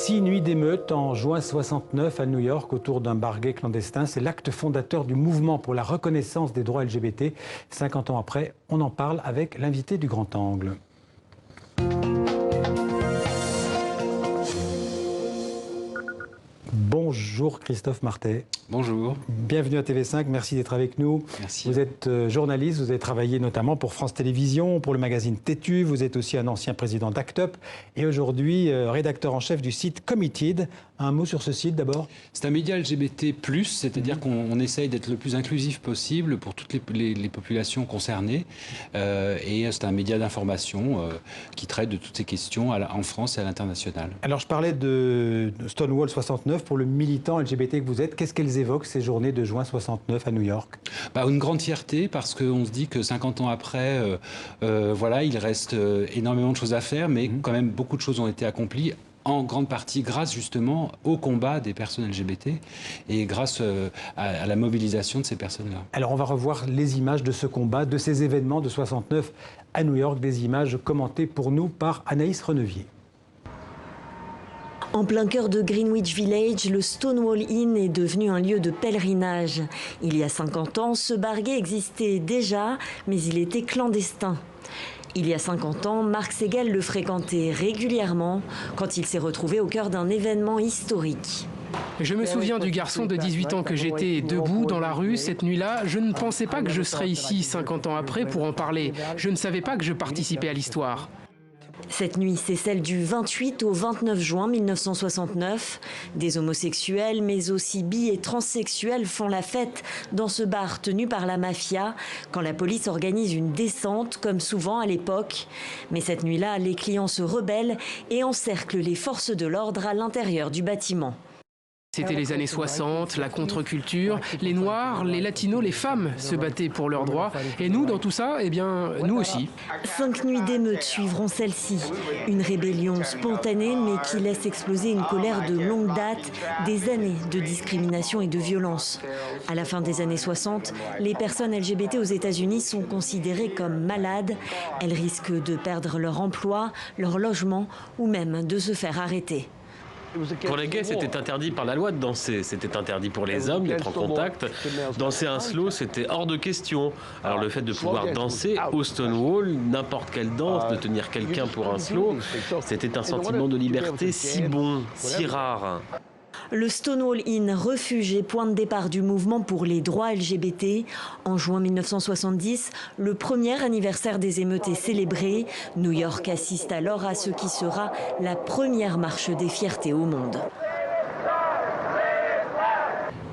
6 nuits d'émeute en juin 69 à New York autour d'un bar gay clandestin. C'est l'acte fondateur du mouvement pour la reconnaissance des droits LGBT. 50 ans après, on en parle avec l'invité du Grand Angle. Bonjour Christophe Martet. Bonjour. Bienvenue à TV5, merci d'être avec nous. Merci. Vous êtes journaliste, vous avez travaillé notamment pour France Télévisions, pour le magazine Tétu, vous êtes aussi un ancien président d'ACT UP et aujourd'hui rédacteur en chef du site Committed. Un mot sur ce site d'abord? C'est un média LGBT+, c'est-à-dire qu'on essaye d'être le plus inclusif possible pour toutes les populations concernées. Et c'est un média d'information qui traite de toutes ces questions en France et à l'international. Alors je parlais de Stonewall 69, pour le militant LGBT que vous êtes, qu'est-ce qu'elles évoquent ces journées de juin 69 à New York? Une grande fierté parce qu'on se dit que 50 ans après, voilà, il reste énormément de choses à faire, mais quand même beaucoup de choses ont été accomplies. En grande partie grâce justement au combat des personnes LGBT et grâce à la mobilisation de ces personnes-là. Alors on va revoir les images de ce combat, de ces événements de 69 à New York, des images commentées pour nous par Anaïs Renevier. En plein cœur de Greenwich Village, le Stonewall Inn est devenu un lieu de pèlerinage. Il y a 50 ans, ce bar gay existait déjà, mais il était clandestin. Il y a 50 ans, Marc Segall le fréquentait régulièrement quand il s'est retrouvé au cœur d'un événement historique. Je me souviens du garçon de 18 ans que j'étais debout dans la rue cette nuit-là. Je ne pensais pas que je serais ici 50 ans après pour en parler. Je ne savais pas que je participais à l'histoire. Cette nuit, c'est celle du 28 au 29 juin 1969. Des homosexuels, mais aussi bi et transsexuels font la fête dans ce bar tenu par la mafia quand la police organise une descente, comme souvent à l'époque. Mais cette nuit-là, les clients se rebellent et encerclent les forces de l'ordre à l'intérieur du bâtiment. C'était les années 60, la contre-culture, les Noirs, les Latinos, les femmes se battaient pour leurs droits. Et nous, dans tout ça, eh bien, nous aussi. 5 nuits d'émeute suivront celle-ci. Une rébellion spontanée, mais qui laisse exploser une colère de longue date, des années de discrimination et de violence. À la fin des années 60, les personnes LGBT aux États-Unis sont considérées comme malades. Elles risquent de perdre leur emploi, leur logement ou même de se faire arrêter. Pour les gays, c'était interdit par la loi de danser. C'était interdit pour les hommes d'être en contact. Danser un slow, c'était hors de question. Alors le fait de pouvoir danser au Stonewall, n'importe quelle danse, de tenir quelqu'un pour un slow, c'était un sentiment de liberté si bon, si rare. Le Stonewall Inn, refuge et point de départ du mouvement pour les droits LGBT. En juin 1970, le premier anniversaire des émeutes est célébré. New York assiste alors à ce qui sera la première marche des fiertés au monde.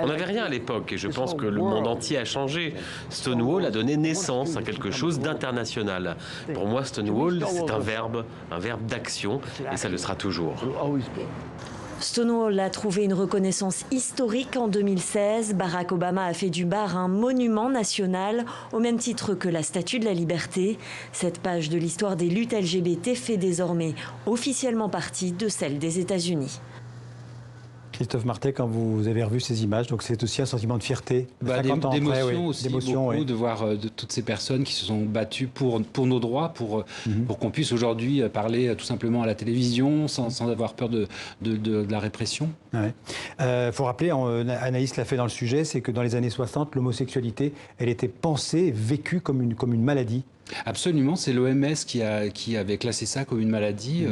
On n'avait rien à l'époque et je pense que le monde entier a changé. Stonewall a donné naissance à quelque chose d'international. Pour moi, Stonewall, c'est un verbe d'action et ça le sera toujours. Stonewall a trouvé une reconnaissance historique en 2016. Barack Obama a fait du bar un monument national, au même titre que la Statue de la Liberté. Cette page de l'histoire des luttes LGBT fait désormais officiellement partie de celle des États-Unis. Christophe Martet, quand vous avez revu ces images, donc c'est aussi un sentiment de fierté. D'émotion aussi, beaucoup, de voir de toutes ces personnes qui se sont battues pour nos droits, pour qu'on puisse aujourd'hui parler tout simplement à la télévision sans avoir peur de la répression. Faut rappeler, Anaïs l'a fait dans le sujet, c'est que dans les années 60, l'homosexualité, elle était pensée, vécue comme une maladie. Absolument, c'est l'OMS qui avait classé ça comme une maladie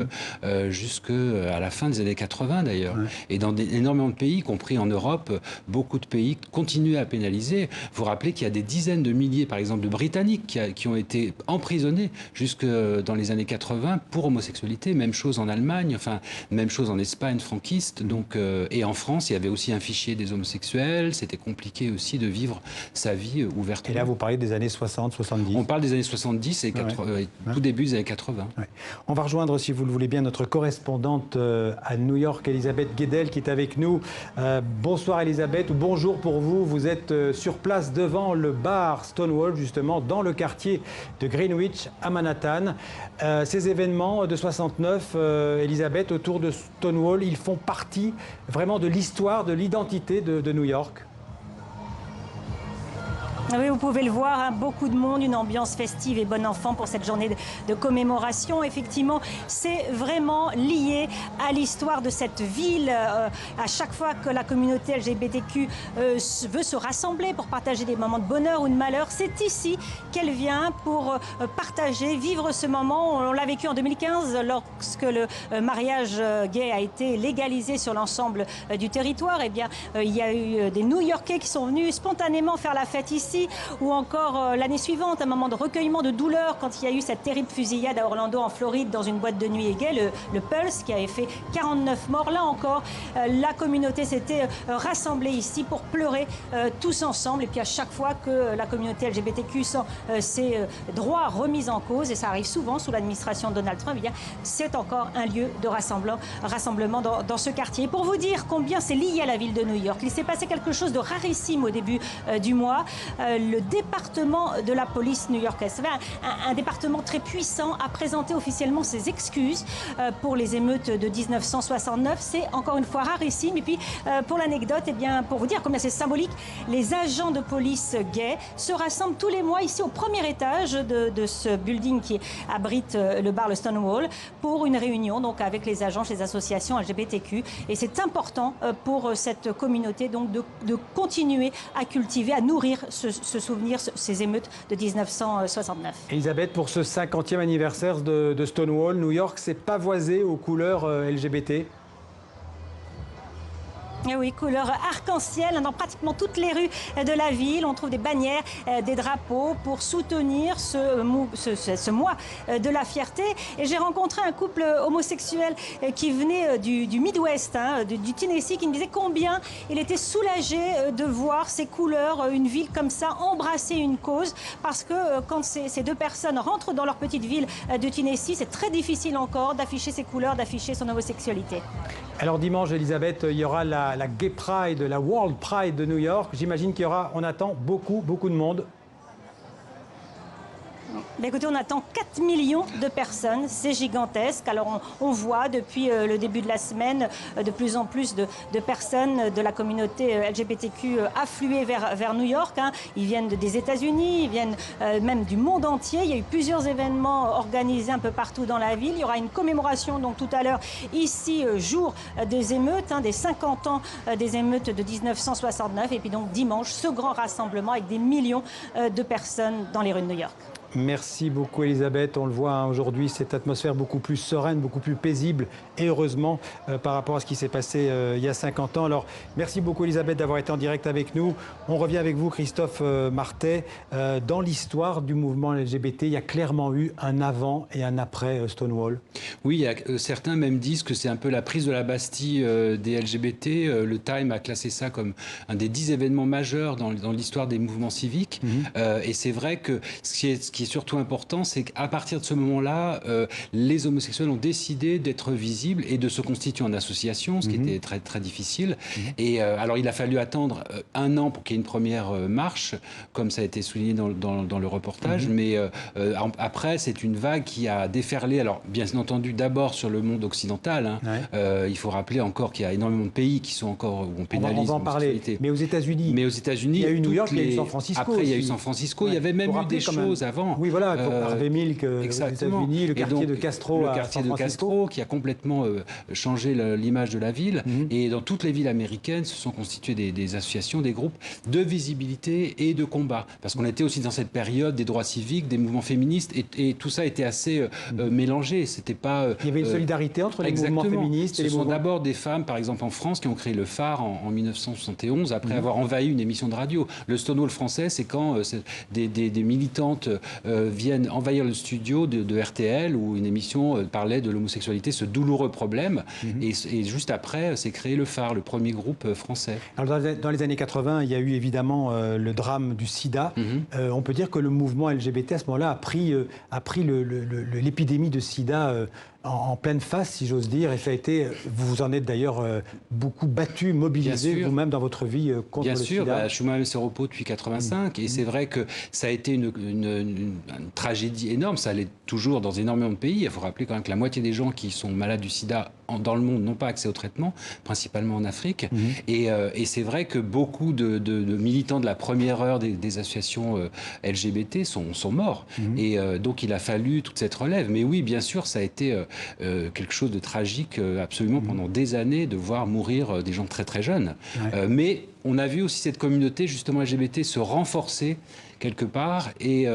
jusqu'à la fin des années 80 d'ailleurs. Et dans énormément de pays, y compris en Europe, beaucoup de pays continuent à pénaliser. Vous vous rappelez qu'il y a des dizaines de milliers, par exemple, de Britanniques qui ont été emprisonnés jusque dans les années 80 pour homosexualité. Même chose en Allemagne, enfin, même chose en Espagne franquiste. Donc, et en France, il y avait aussi un fichier des homosexuels. C'était compliqué aussi de vivre sa vie ouvertement. Et là, vous parlez des années 60, 70. On parle des années 70 et tout début des années 80. On va rejoindre, si vous le voulez bien, notre correspondante à New York, Elisabeth Guedel, qui est avec nous. Bonsoir Elisabeth, ou bonjour pour vous. Vous êtes sur place devant le bar Stonewall, justement, dans le quartier de Greenwich, à Manhattan. Ces événements de 69, Elisabeth, autour de Stonewall, ils font partie vraiment de l'histoire, de l'identité de New York. Oui, vous pouvez le voir, hein, beaucoup de monde, une ambiance festive et bon enfant pour cette journée de commémoration. Effectivement, c'est vraiment lié à l'histoire de cette ville. À chaque fois que la communauté LGBTQ veut se rassembler pour partager des moments de bonheur ou de malheur, c'est ici qu'elle vient pour partager, vivre ce moment. On l'a vécu en 2015 lorsque le mariage gay a été légalisé sur l'ensemble du territoire. Eh bien, il y a eu des New-Yorkais qui sont venus spontanément faire la fête ici. Ou encore l'année suivante, un moment de recueillement de douleur quand il y a eu cette terrible fusillade à Orlando en Floride dans une boîte de nuit gay, le Pulse, qui avait fait 49 morts. Là encore, la communauté s'était rassemblée ici pour pleurer tous ensemble. Et puis à chaque fois que la communauté LGBTQ sent ses droits remis en cause, et ça arrive souvent sous l'administration de Donald Trump, eh bien c'est encore un lieu de rassemblement dans ce quartier. Et pour vous dire combien c'est lié à la ville de New York, il s'est passé quelque chose de rarissime au début du mois. Le département de la police new-yorkaise, un département très puissant, a présenté officiellement ses excuses pour les émeutes de 1969. C'est encore une fois rarissime. Et puis, pour l'anecdote, eh bien, pour vous dire combien c'est symbolique, les agents de police gays se rassemblent tous les mois ici au premier étage de ce building qui abrite le bar, le Stonewall, pour une réunion donc avec les agents, les associations LGBTQ. Et c'est important pour cette communauté donc de continuer à cultiver, à nourrir ce souvenir, ces émeutes de 1969. Elisabeth, pour ce 50e anniversaire de Stonewall, New York s'est pavoisé aux couleurs LGBT. Et oui, couleur arc-en-ciel dans pratiquement toutes les rues de la ville. On trouve des bannières, des drapeaux pour soutenir ce mois de la fierté. Et j'ai rencontré un couple homosexuel qui venait du Midwest, hein, du Tennessee, qui me disait combien il était soulagé de voir ces couleurs, une ville comme ça, embrasser une cause. Parce que quand ces deux personnes rentrent dans leur petite ville de Tennessee, c'est très difficile encore d'afficher ses couleurs, d'afficher son homosexualité. Alors dimanche, Elisabeth, il y aura la Gay Pride, la World Pride de New York. J'imagine qu'il y aura, on attend beaucoup de monde. Mais écoutez, on attend 4 millions de personnes, c'est gigantesque. Alors on voit depuis le début de la semaine de plus en plus de personnes de la communauté LGBTQ affluer vers New York. Hein. Ils viennent des États-Unis, ils viennent même du monde entier. Il y a eu plusieurs événements organisés un peu partout dans la ville. Il y aura une commémoration donc tout à l'heure ici, jour des émeutes, hein, des 50 ans des émeutes de 1969. Et puis donc dimanche, ce grand rassemblement avec des millions de personnes dans les rues de New York. Merci beaucoup Elisabeth, on le voit hein, aujourd'hui, cette atmosphère beaucoup plus sereine, beaucoup plus paisible et heureusement par rapport à ce qui s'est passé il y a 50 ans. Alors merci beaucoup Elisabeth d'avoir été en direct avec nous. On revient avec vous Christophe Martet. Dans l'histoire du mouvement LGBT, il y a clairement eu un avant et un après Stonewall. Oui, certains même disent que c'est un peu la prise de la Bastille des LGBT. Le Time a classé ça comme un des 10 événements majeurs dans l'histoire des mouvements civiques. Et c'est vrai que ce qui est surtout important, c'est qu'à partir de ce moment-là, les homosexuels ont décidé d'être visibles et de se constituer en association, ce qui était très, très difficile. Et alors, il a fallu attendre un an pour qu'il y ait une première marche, comme ça a été souligné dans le reportage. Mais après, c'est une vague qui a déferlé, alors bien entendu, d'abord sur le monde occidental. Hein. Il faut rappeler encore qu'il y a énormément de pays qui sont encore où on pénalise. On va en parler. Mais aux États-Unis, il y a eu New York, il y a eu San Francisco. Après, il y a eu San Francisco. Il y avait même eu des choses avant. Oui, voilà, Harvey Milk aux États-Unis, le quartier de Castro à San Francisco. Castro qui a complètement changé l'image de la ville. Et dans toutes les villes américaines se sont constituées des associations, des groupes de visibilité et de combat. Parce qu'on était aussi dans cette période des droits civiques, des mouvements féministes, et tout ça était assez mélangé. C'était pas. Il y avait une solidarité entre les mouvements féministes et les mouvements. Ce sont d'abord des femmes, par exemple en France, qui ont créé le Phare en 1971, après avoir envahi une émission de radio. Le Stonewall français, c'est quand des militantes viennent envahir le studio de RTL où une émission parlait de l'homosexualité, ce douloureux problème. Et juste après, c'est créé le Phare, le premier groupe français. Alors dans les années 80, il y a eu évidemment le drame du sida. On peut dire que le mouvement LGBT à ce moment-là a pris l'épidémie de sida en pleine face, si j'ose dire, et ça a été, vous vous en êtes d'ailleurs beaucoup battu, mobilisé vous-même dans votre vie contre le sida. Bien sûr, je suis moi-même séropos depuis 85, et c'est vrai que ça a été une tragédie énorme, ça l'est toujours dans énormément de pays. Il faut rappeler quand même que la moitié des gens qui sont malades du sida dans le monde n'ont pas accès au traitement, principalement en Afrique. Et c'est vrai que beaucoup de militants de la première heure des associations LGBT sont morts. Et donc il a fallu toute cette relève. Mais oui, bien sûr, ça a été quelque chose de tragique absolument pendant des années de voir mourir des gens très très jeunes. Mais on a vu aussi cette communauté justement LGBT se renforcer quelque part et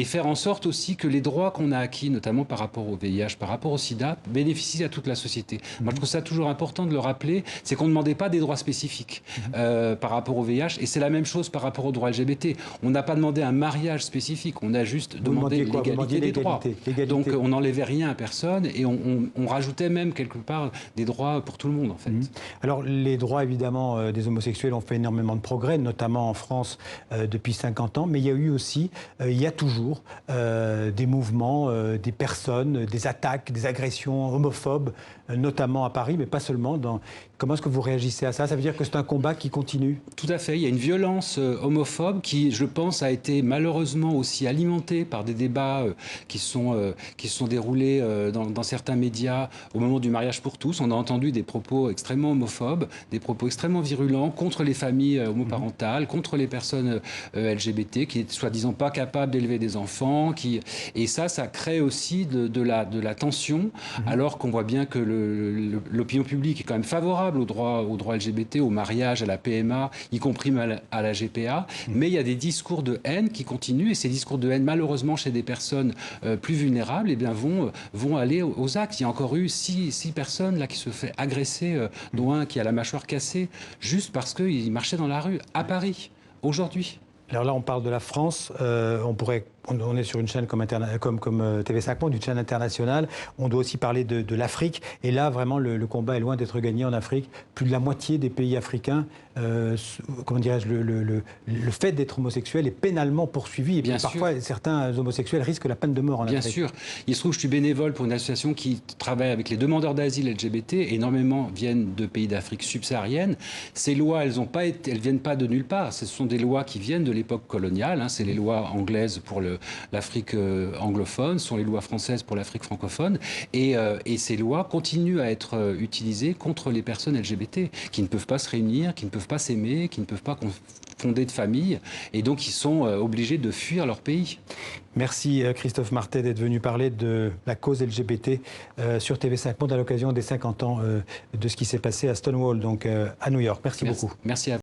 faire en sorte aussi que les droits qu'on a acquis, notamment par rapport au VIH, par rapport au sida, bénéficient à toute la société. Moi, je trouve ça toujours important de le rappeler, c'est qu'on ne demandait pas des droits spécifiques par rapport au VIH, et c'est la même chose par rapport aux droits LGBT. On n'a pas demandé un mariage spécifique, on a juste demandé l'égalité des droits. Donc, on n'enlevait rien à personne, et on rajoutait même quelque part des droits pour tout le monde, en fait. Alors, les droits, évidemment, des homosexuels ont fait énormément de progrès, notamment en France depuis 50 ans, mais il y a eu aussi, il y a toujours des mouvements, des personnes, des attaques, des agressions homophobes, notamment à Paris, mais pas seulement. Comment est-ce que vous réagissez à ça? Ça veut dire que c'est un combat qui continue? Tout à fait. Il y a une violence homophobe qui, je pense, a été malheureusement aussi alimentée par des débats qui se sont déroulés dans certains médias au moment du mariage pour tous. On a entendu des propos extrêmement homophobes, des propos extrêmement virulents contre les familles homoparentales, contre les personnes LGBT qui est soi-disant pas capables d'élever des enfants. Et ça crée aussi de la tension, alors qu'on voit bien que l'opinion publique est quand même favorable aux droits LGBT, au mariage, à la PMA, y compris à la GPA. Mais il y a des discours de haine qui continuent, et ces discours de haine, malheureusement, chez des personnes plus vulnérables, eh bien, vont aller aux actes. Il y a encore eu 6 personnes là, qui se fait agresser, dont un qui a la mâchoire cassée, juste parce qu'il marchait dans la rue, à Paris, aujourd'hui. Alors là, on parle de la France. On est sur une chaîne comme TV5 Monde, une chaîne internationale. On doit aussi parler de l'Afrique. Et là, vraiment, le combat est loin d'être gagné en Afrique. Plus de la moitié des pays africains, comment dirais-je, le fait d'être homosexuel est pénalement poursuivi. Et bien parfois, certains homosexuels risquent la peine de mort en Afrique. Bien sûr. Il se trouve que je suis bénévole pour une association qui travaille avec les demandeurs d'asile LGBT. Énormément viennent de pays d'Afrique subsaharienne. Ces lois, elles viennent pas de nulle part. Ce sont des lois qui viennent de l'époque coloniale. C'est les lois anglaises pour l'Afrique anglophone, sont les lois françaises pour l'Afrique francophone, et ces lois continuent à être utilisées contre les personnes LGBT, qui ne peuvent pas se réunir, qui ne peuvent pas s'aimer, qui ne peuvent pas fonder de famille, et donc ils sont obligés de fuir leur pays. Merci Christophe Martet d'être venu parler de la cause LGBT sur TV5 Monde à l'occasion des 50 ans de ce qui s'est passé à Stonewall, donc à New York. Merci beaucoup. Merci à vous.